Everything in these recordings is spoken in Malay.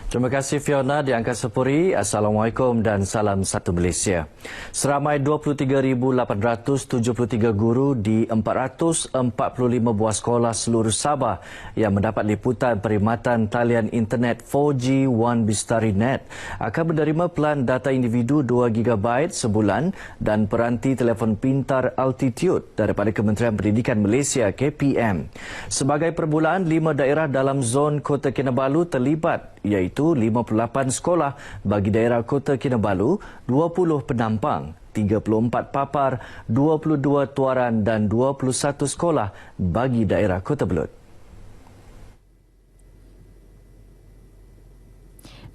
Terima kasih Fiona di Angkasa Puri. Assalamualaikum dan salam satu Malaysia. Seramai 23,873 guru di 445 buah sekolah seluruh Sabah yang mendapat liputan perkhidmatan talian internet 4G One Bistari Net akan menerima pelan data individu 2 GB sebulan dan peranti telefon pintar Altitude daripada Kementerian Pendidikan Malaysia KPM. Sebagai permulaan, 5 daerah dalam zon Kota Kinabalu terlibat, iaitu 58 sekolah bagi daerah Kota Kinabalu, 20 penampang, 34 papar, 22 tuaran dan 21 sekolah bagi daerah Kota Belud.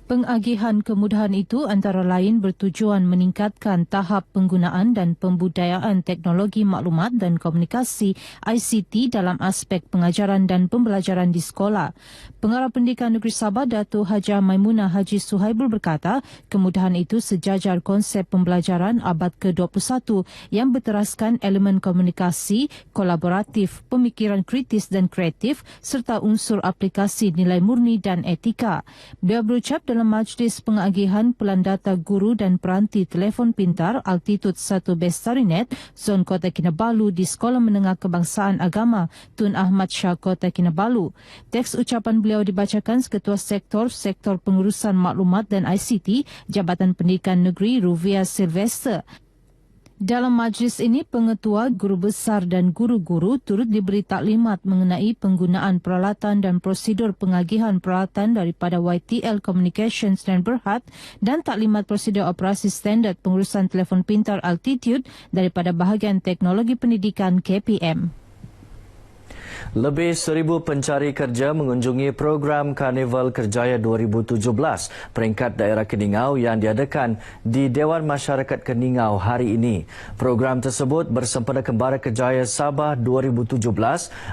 Pengagihan kemudahan itu antara lain bertujuan meningkatkan tahap penggunaan dan pembudayaan teknologi maklumat dan komunikasi ICT dalam aspek pengajaran dan pembelajaran di sekolah. Pengarah Pendidikan Negeri Sabah Datuk Hajah Maimunah Haji Suhaibul berkata, kemudahan itu sejajar konsep pembelajaran abad ke-21 yang berteraskan elemen komunikasi, kolaboratif, pemikiran kritis dan kreatif serta unsur aplikasi nilai murni dan etika. Beliau berucap dalam majlis pengagihan pelan data guru dan peranti telefon pintar Altitude 1 Bestari Net zon Kota Kinabalu di Sekolah Menengah Kebangsaan Agama Tun Ahmad Shah Kota Kinabalu. Teks ucapan beliau dibacakan Ketua Sektor Pengurusan Maklumat dan ICT Jabatan Pendidikan Negeri Ruvia Sylvester. Dalam majlis ini, pengetua, guru besar dan guru-guru turut diberi taklimat mengenai penggunaan peralatan dan prosedur pengagihan peralatan daripada YTL Communications dan Berhad dan taklimat prosedur operasi standard pengurusan telefon pintar Altitude daripada bahagian teknologi pendidikan KPM. Lebih 1,000 pencari kerja mengunjungi program Karnival Kerjaya 2017 peringkat daerah Keningau yang diadakan di Dewan Masyarakat Keningau hari ini. Program tersebut bersempena Kembara Kerjaya Sabah 2017,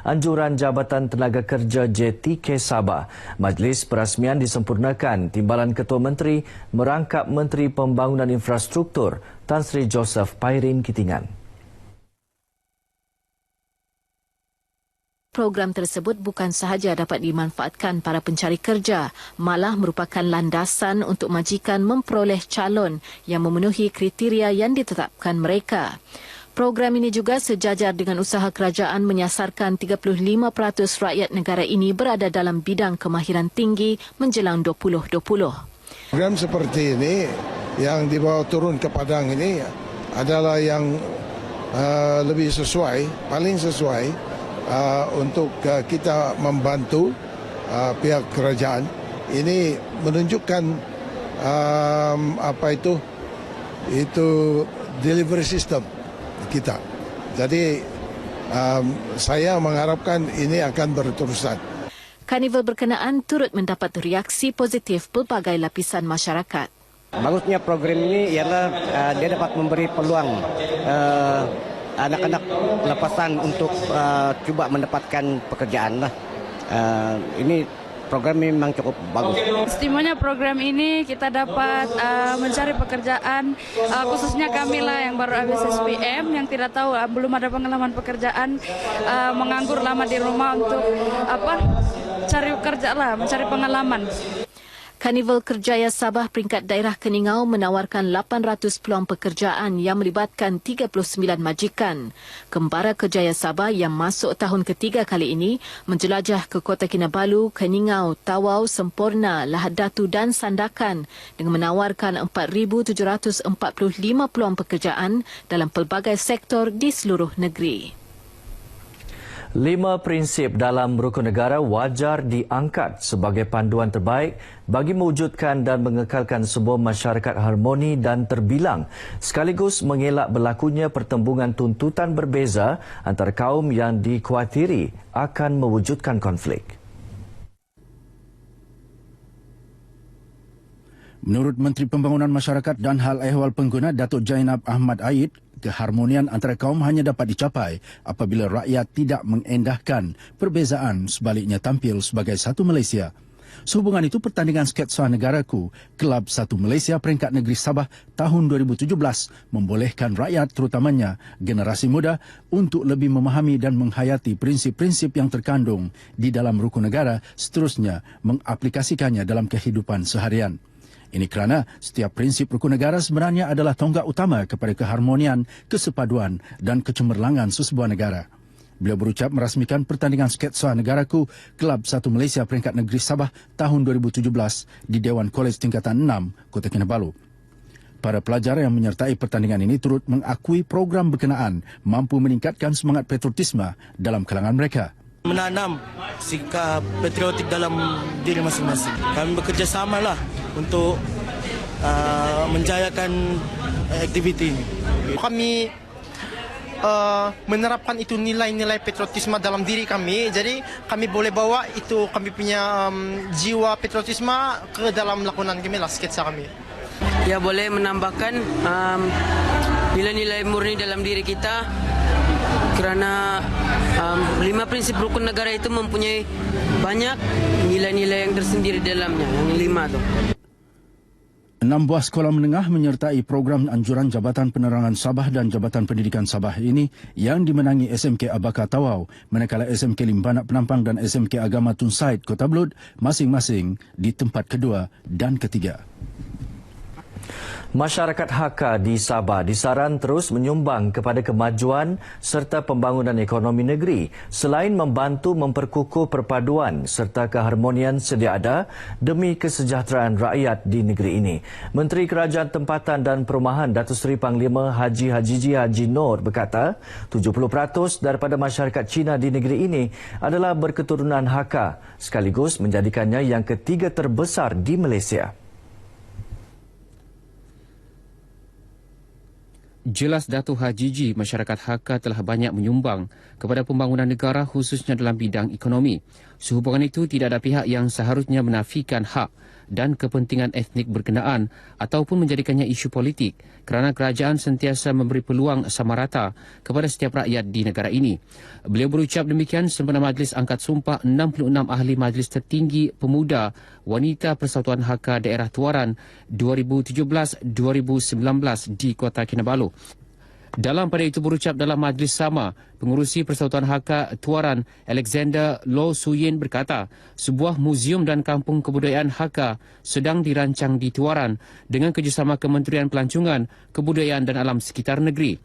anjuran Jabatan Tenaga Kerja JTK Sabah. Majlis perasmian disempurnakan Timbalan Ketua Menteri merangkap Menteri Pembangunan Infrastruktur Tan Sri Joseph Pairin Kitingan. Program tersebut bukan sahaja dapat dimanfaatkan para pencari kerja, malah merupakan landasan untuk majikan memperoleh calon yang memenuhi kriteria yang ditetapkan mereka. Program ini juga sejajar dengan usaha kerajaan menyasarkan 35% rakyat negara ini berada dalam bidang kemahiran tinggi menjelang 2020. Program seperti ini yang dibawa turun ke Padang ini adalah yang lebih sesuai, paling sesuai untuk kita membantu pihak kerajaan. Ini menunjukkan itu delivery system kita. Jadi saya mengharapkan ini akan berterusan. Karnival berkenaan turut mendapat reaksi positif pelbagai lapisan masyarakat. Bagusnya program ini ialah dia dapat memberi peluang anak-anak lepasan untuk cuba mendapatkan pekerjaan lah. Ini program memang cukup bagus. Istimewanya program ini kita dapat mencari pekerjaan, khususnya kami lah yang baru habis SPM yang tidak tahu belum ada pengalaman pekerjaan, menganggur lama di rumah untuk cari kerja lah, mencari pengalaman. Karnival Kerjaya Sabah peringkat daerah Keningau menawarkan 800 peluang pekerjaan yang melibatkan 39 majikan. Kembara Kerjaya Sabah yang masuk tahun ketiga kali ini menjelajah ke Kota Kinabalu, Keningau, Tawau, Semporna, Lahad Datu dan Sandakan dengan menawarkan 4,745 peluang pekerjaan dalam pelbagai sektor di seluruh negeri. 5 prinsip dalam rukun negara wajar diangkat sebagai panduan terbaik bagi mewujudkan dan mengekalkan sebuah masyarakat harmoni dan terbilang, sekaligus mengelak berlakunya pertembungan tuntutan berbeza antara kaum yang dikhawatiri akan mewujudkan konflik. Menurut Menteri Pembangunan Masyarakat dan Hal Ehwal Pengguna Datuk Jainab Ahmad Aid, keharmonian antara kaum hanya dapat dicapai apabila rakyat tidak mengendahkan perbezaan, sebaliknya tampil sebagai satu Malaysia. Sehubungan itu, pertandingan Sketsa Negaraku, Kelab 1 Malaysia peringkat negeri Sabah tahun 2017 membolehkan rakyat terutamanya generasi muda untuk lebih memahami dan menghayati prinsip-prinsip yang terkandung di dalam rukun negara, seterusnya mengaplikasikannya dalam kehidupan seharian. Ini kerana setiap prinsip rukun negara sebenarnya adalah tonggak utama kepada keharmonian, kesepaduan dan kecemerlangan sesebuah negara. Beliau berucap merasmikan pertandingan Sketsa Negaraku Kelab 1 Malaysia peringkat negeri Sabah tahun 2017 di Dewan Kolej Tingkatan 6, Kota Kinabalu. Para pelajar yang menyertai pertandingan ini turut mengakui program berkenaan mampu meningkatkan semangat patriotisme dalam kalangan mereka. Menanam sikap patriotik dalam diri masing-masing. Kami bekerjasamalah untuk menjayakan aktiviti ini. Kami menerapkan itu nilai-nilai patriotisme dalam diri kami. Jadi kami boleh bawa itu kami punya jiwa patriotisme ke dalam lakonan kami lah, sketsa kami. Ya, boleh menambahkan nilai-nilai murni dalam diri kita kerana 5 prinsip rukun negara itu mempunyai banyak nilai-nilai yang tersendiri dalamnya, yang 5 tu. 6 buah sekolah menengah menyertai program anjuran Jabatan Penerangan Sabah dan Jabatan Pendidikan Sabah ini yang dimenangi SMK Abaka Tawau, manakala SMK Limbanak Penampang dan SMK Agama Tun Said Kota Belud masing-masing di tempat kedua dan ketiga. Masyarakat Hakka di Sabah disaran terus menyumbang kepada kemajuan serta pembangunan ekonomi negeri selain membantu memperkukuh perpaduan serta keharmonian sedia ada demi kesejahteraan rakyat di negeri ini. Menteri Kerajaan Tempatan dan Perumahan Datuk Seri Panglima Haji Hajiji Haji Nur berkata 70% daripada masyarakat Cina di negeri ini adalah berketurunan Hakka sekaligus menjadikannya yang ketiga terbesar di Malaysia. Jelas Datuk Hajiji, masyarakat Hakka telah banyak menyumbang kepada pembangunan negara khususnya dalam bidang ekonomi. Sehubungan itu, tidak ada pihak yang seharusnya menafikan hak dan kepentingan etnik berkenaan ataupun menjadikannya isu politik kerana kerajaan sentiasa memberi peluang sama rata kepada setiap rakyat di negara ini. Beliau berucap demikian sempena Majlis Angkat Sumpah 66 Ahli Majlis Tertinggi Pemuda Wanita Persatuan Hakka Daerah Tuaran 2017-2019 di Kota Kinabalu. Dalam pada itu berucap dalam majlis sama, pengurusi Persatuan Hakka Tuaran Alexander Lo Suyin berkata, sebuah muzium dan kampung kebudayaan Hakka sedang dirancang di Tuaran dengan kerjasama Kementerian Pelancongan, Kebudayaan dan Alam sekitar negeri.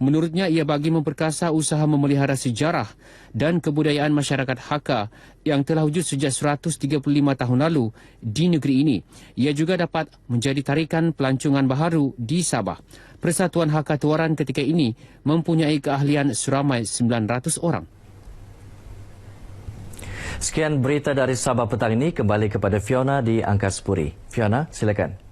Menurutnya, ia bagi memperkasa usaha memelihara sejarah dan kebudayaan masyarakat Hakka yang telah wujud sejak 135 tahun lalu di negeri ini. Ia juga dapat menjadi tarikan pelancongan baharu di Sabah. Persatuan Hakka Tuaran ketika ini mempunyai keahlian seramai 900 orang. Sekian berita dari Sabah petang ini, kembali kepada Fiona di Angkasa Puri. Fiona, silakan.